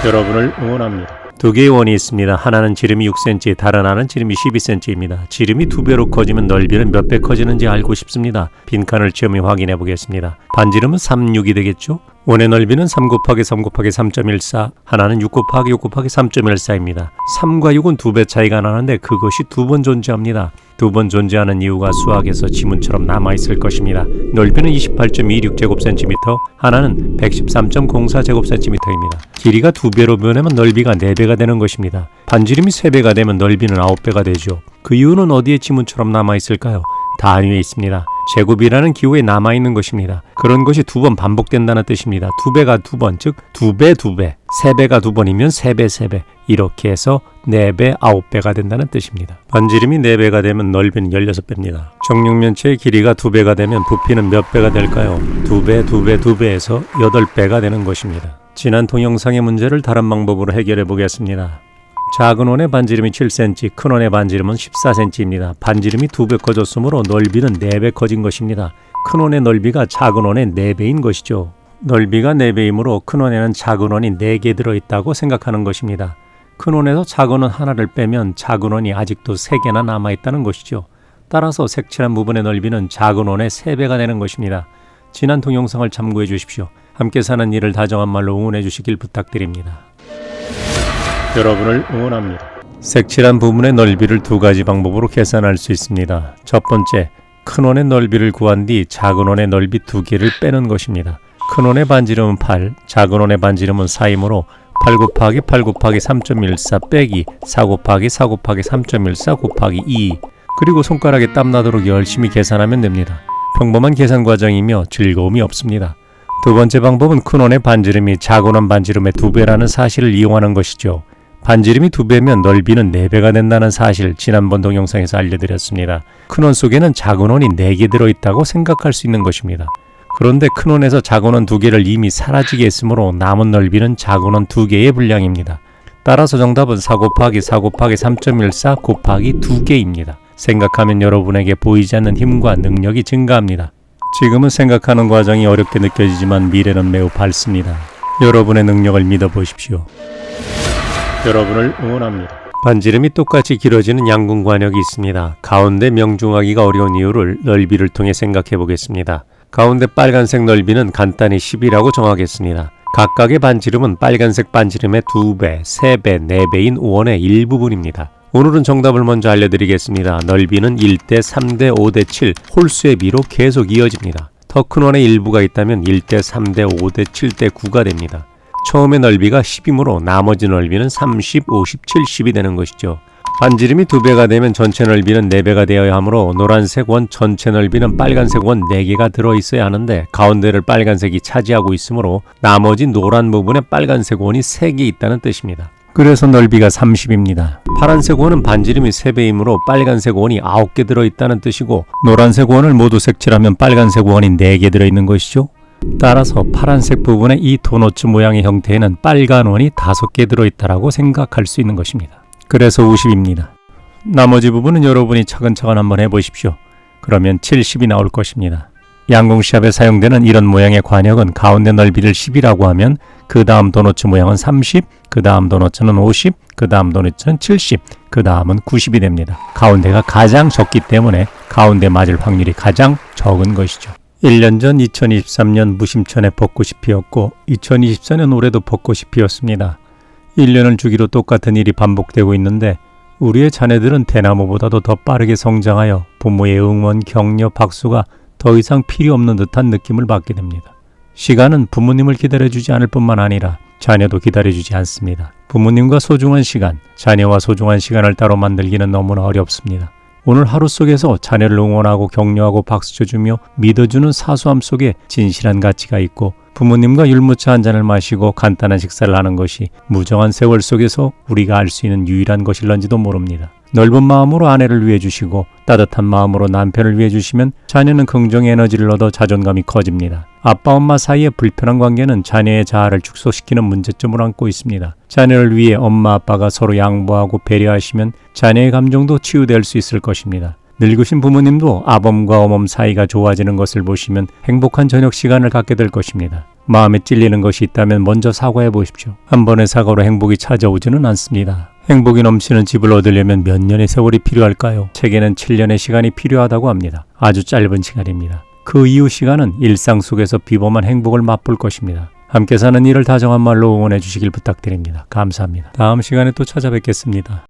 여러분을 응원합니다. 두 개의 원이 있습니다. 하나는 지름이 6cm, 다른 하나는 지름이 12cm입니다. 지름이 2배로 커지면 넓이는 몇 배 커지는지 알고 싶습니다. 빈칸을 지으며 확인해 보겠습니다. 반지름은 3, 6이 되겠죠? 원의 넓이는 3 곱하기 3 곱하기 3.14, 하나는 6 곱하기 6 곱하기 3.14입니다. 3과 6은 2배 차이가 나는데 그것이 2번 존재합니다. 2번 존재하는 이유가 수학에서 지문처럼 남아있을 것입니다. 넓이는 28.26제곱cm, 하나는 113.04제곱cm입니다. 길이가 2배로 변하면 넓이가 4배가 되는 것입니다. 반지름이 3배가 되면 넓이는 9배가 되죠. 그 이유는 어디에 지문처럼 남아있을까요? 단위에 있습니다. 제곱이라는 기호에 남아있는 것입니다. 그런 것이 2번 반복된다는 뜻입니다. 2배가 2번, 즉 2배 2배, 3배가 2번이면 3배 3배, 이렇게 해서 4배 9배가 된다는 뜻입니다. 반지름이 4배가 되면 넓이는 16배입니다. 정육면체의 길이가 2배가 되면 부피는 몇 배가 될까요? 2배 2배 2배에서 8배가 되는 것입니다. 지난 동영상의 문제를 다른 방법으로 해결해 보겠습니다. 작은 원의 반지름이 7cm, 큰 원의 반지름은 14cm입니다. 반지름이 2배 커졌으므로 넓이는 4배 커진 것입니다. 큰 원의 넓이가 작은 원의 4배인 것이죠. 넓이가 4배이므로 큰 원에는 작은 원이 4개 들어있다고 생각하는 것입니다. 큰 원에서 작은 원 하나를 빼면 작은 원이 아직도 3개나 남아있다는 것이죠. 따라서 색칠한 부분의 넓이는 작은 원의 3배가 되는 것입니다. 지난 동영상을 참고해 주십시오. 함께 사는 일을 다정한 말로 응원해 주시길 부탁드립니다. 여러분을 응원합니다. 색칠한 부분의 넓이를 두 가지 방법으로 계산할 수 있습니다. 첫 번째, 큰 원의 넓이를 구한 뒤 작은 원의 넓이 2개를 빼는 것입니다. 큰 원의 반지름은 8, 작은 원의 반지름은 4이므로 8 곱하기 8 곱하기 3.14 빼기 4 곱하기 4 곱하기 3.14 곱하기 2, 그리고 손가락에 땀나도록 열심히 계산하면 됩니다. 평범한 계산 과정이며 즐거움이 없습니다. 두 번째 방법은 큰 원의 반지름이 작은 원 반지름의 2배라는 사실을 이용하는 것이죠. 반지름이 2배면 넓이는 4배가 된다는 사실 지난번 동영상에서 알려드렸습니다. 큰 원 속에는 작은 원이 4개 들어있다고 생각할 수 있는 것입니다. 그런데 큰 원에서 작은 원 2개를 이미 사라지게 했으므로 남은 넓이는 작은 원 2개의 분량입니다. 따라서 정답은 4 곱하기 4 곱하기 3.14 곱하기 2개입니다. 생각하면 여러분에게 보이지 않는 힘과 능력이 증가합니다. 지금은 생각하는 과정이 어렵게 느껴지지만 미래는 매우 밝습니다. 여러분의 능력을 믿어보십시오. 여러분을 응원합니다. 반지름이 똑같이 길어지는 양궁관역이 있습니다. 가운데 명중하기가 어려운 이유를 넓이를 통해 생각해 보겠습니다. 가운데 빨간색 넓이는 간단히 10이라고 정하겠습니다. 각각의 반지름은 빨간색 반지름의 2배, 3배, 4배인 원의 일부분입니다. 오늘은 정답을 먼저 알려드리겠습니다. 넓이는 1대 3대 5대 7 홀수의 비로 계속 이어집니다. 더 큰 원의 일부가 있다면 1대 3대 5대 7대 9가 됩니다. 처음의 넓이가 10이므로 나머지 넓이는 30, 50, 70이 되는 것이죠. 반지름이 2배가 되면 전체 넓이는 4배가 되어야 하므로 노란색 원 전체 넓이는 빨간색 원 4개가 들어있어야 하는데 가운데를 빨간색이 차지하고 있으므로 나머지 노란 부분에 빨간색 원이 3개 있다는 뜻입니다. 그래서 넓이가 30입니다. 파란색 원은 반지름이 3배이므로 빨간색 원이 9개 들어있다는 뜻이고 노란색 원을 모두 색칠하면 빨간색 원이 4개 들어있는 것이죠. 따라서 파란색 부분의 이 도너츠 모양의 형태에는 빨간 원이 5개 들어있다라고 생각할 수 있는 것입니다. 그래서 50입니다. 나머지 부분은 여러분이 차근차근 한번 해보십시오. 그러면 70이 나올 것입니다. 양궁시합에 사용되는 이런 모양의 관역은 가운데 넓이를 10이라고 하면 그 다음 도너츠 모양은 30, 그 다음 도너츠는 50, 그 다음 도너츠는 70, 그 다음은 90이 됩니다. 가운데가 가장 적기 때문에 가운데 맞을 확률이 가장 적은 것이죠. 1년 전 2023년 무심천에 벚꽃이 피었고 2024년 올해도 벚꽃이 피었습니다. 1년을 주기로 똑같은 일이 반복되고 있는데 우리의 자녀들은 대나무보다도 더 빠르게 성장하여 부모의 응원, 격려, 박수가 더 이상 필요 없는 듯한 느낌을 받게 됩니다. 시간은 부모님을 기다려주지 않을 뿐만 아니라 자녀도 기다려주지 않습니다. 부모님과 소중한 시간, 자녀와 소중한 시간을 따로 만들기는 너무나 어렵습니다. 오늘 하루 속에서 자녀를 응원하고 격려하고 박수쳐주며 믿어주는 사소함 속에 진실한 가치가 있고 부모님과 율무차 한 잔을 마시고 간단한 식사를 하는 것이 무정한 세월 속에서 우리가 알 수 있는 유일한 것일런지도 모릅니다. 넓은 마음으로 아내를 위해 주시고 따뜻한 마음으로 남편을 위해 주시면 자녀는 긍정의 에너지를 얻어 자존감이 커집니다. 아빠 엄마 사이의 불편한 관계는 자녀의 자아를 축소시키는 문제점을 안고 있습니다. 자녀를 위해 엄마 아빠가 서로 양보하고 배려하시면 자녀의 감정도 치유될 수 있을 것입니다. 늙으신 부모님도 아범과 어멈 사이가 좋아지는 것을 보시면 행복한 저녁 시간을 갖게 될 것입니다. 마음에 찔리는 것이 있다면 먼저 사과해 보십시오. 한 번의 사과로 행복이 찾아오지는 않습니다. 행복이 넘치는 집을 얻으려면 몇 년의 세월이 필요할까요? 책에는 7년의 시간이 필요하다고 합니다. 아주 짧은 시간입니다. 그 이후 시간은 일상 속에서 비범한 행복을 맛볼 것입니다. 함께 사는 일을 다정한 말로 응원해 주시길 부탁드립니다. 감사합니다. 다음 시간에 또 찾아뵙겠습니다.